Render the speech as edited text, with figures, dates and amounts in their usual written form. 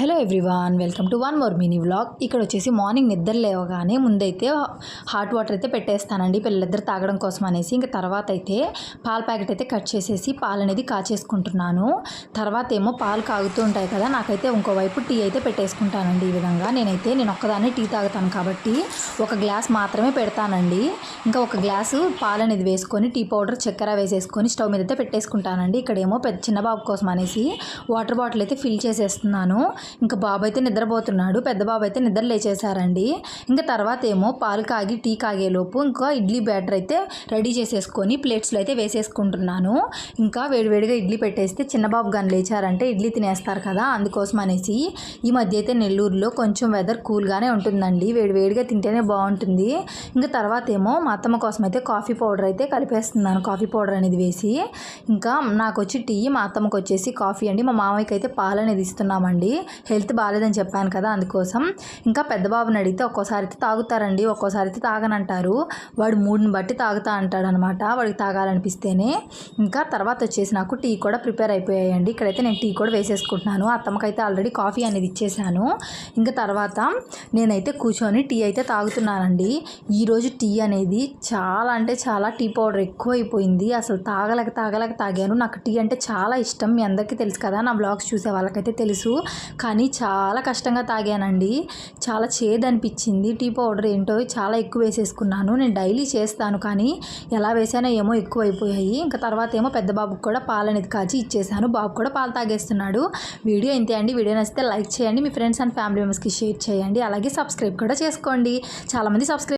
Hello everyone, welcome to one more mini vlog. ఇక్కడ వచ్చేసి morning నిద్ర లేవగానే ముందైతే హాట్ వాటర్ అయితే పెట్టేస్తానండి పిల్లలిద్దరు తాగడం కోసం అనేసి. ఇంకా తర్వాత అయితే పాల ప్యాకెట్ అయితే కట్ చేసేసి పాలు అనేది కాచేసుకుంటున్నాను. తర్వాత ఏమో పాలు కాగుతూ ఉంటాయి కదా, నాకైతే ఇంకోవైపు టీ అయితే పెట్టేసుకుంటానండి. ఈ విధంగా నేను ఒక్కదాన్ని టీ తాగుతాను కాబట్టి ఒక గ్లాస్ మాత్రమే పెడతానండి. ఇంకా ఒక గ్లాసు పాలు అనేది వేసుకొని టీ పౌడర్ చక్కెర వేసేసుకొని స్టవ్ మీద అయితే పెట్టేసుకుంటానండి. ఇక్కడేమో చిన్న బాబు కోసం అనేసి వాటర్ బాటిల్ అయితే ఫిల్ చేసేస్తున్నాను. ఇంకా బాబు అయితే నిద్రపోతున్నాడు, పెద్ద బాబు అయితే నిద్ర లేచేశారండి. ఇంకా తర్వాత ఏమో పాలు కాగి టీ కాగేలోపు ఇంకా ఇడ్లీ బ్యాటర్ అయితే రెడీ చేసేసుకొని ప్లేట్స్లో అయితే వేసేసుకుంటున్నాను. ఇంకా వేడివేడిగా ఇడ్లీ పెట్టేస్తే చిన్న బాబు కానీ లేచారంటే ఇడ్లీ తినేస్తారు కదా, అందుకోసం అనేసి. ఈ మధ్య అయితే నెల్లూరులో కొంచెం వెదర్ కూల్గానే ఉంటుందండి, వేడివేడిగా తింటేనే బాగుంటుంది. ఇంకా తర్వాత ఏమో మా అత్తమ్మ కోసం అయితే కాఫీ పౌడర్ అయితే కలిపేస్తున్నాను, కాఫీ పౌడర్ అనేది వేసి. ఇంకా నాకు వచ్చి టీ, మా అత్తమ్మకి వచ్చేసి కాఫీ అండి. మా మామయ్యకి అయితే పాలు అనేది ఇస్తున్నామండి, హెల్త్ బాగాలేదని చెప్పాను కదా, అందుకోసం. ఇంకా పెద్ద బాబుని అడిగితే ఒక్కోసారి అయితే తాగుతారండి, ఒక్కోసారి అయితే తాగనంటారు. వాడు మూడ్ని బట్టి తాగుతా అంటాడు అనమాట, వాడికి తాగాలనిపిస్తేనే. ఇంకా తర్వాత వచ్చేసి నాకు టీ కూడా ప్రిపేర్ అయిపోయాయండి. ఇక్కడైతే నేను టీ కూడా వేసేసుకుంటున్నాను. అత్తమ్మకైతే ఆల్రెడీ కాఫీ అనేది ఇచ్చేసాను. ఇంకా తర్వాత నేనైతే కూర్చొని టీ అయితే తాగుతున్నానండి. ఈరోజు టీ అనేది చాలా అంటే చాలా టీ పౌడర్ ఎక్కువ అయిపోయింది, అసలు తాగలేక తాగాను. నాకు టీ అంటే చాలా ఇష్టం, మీ అందరికీ తెలుసు కదా, నా బ్లాగ్స్ చూసే వాళ్ళకైతే తెలుసు. కానీ చాలా కష్టంగా తాగానండి, చాలా చేదు అనిపించింది. టీ పౌడర్ ఏంటో చాలా ఎక్కువ వేసేసుకున్నాను. నేను డైలీ చేస్తాను కానీ ఎలా వేసానో ఏమో ఎక్కువ అయిపోయాయి. ఇంకా తర్వాత ఏమో పెద్ద బాబుకి కూడా పాలు అనేది కాచి ఇచ్చేసాను, బాబు కూడా పాలు తాగేస్తున్నాడు. వీడియో ఇంతే అండి. వీడియో నచ్చితే లైక్ చేయండి, మీ ఫ్రెండ్స్ అండ్ ఫ్యామిలీ మెంబర్స్కి షేర్ చేయండి, అలాగే సబ్స్క్రైబ్ కూడా చేసుకోండి. చాలామంది సబ్స్క్రైబ్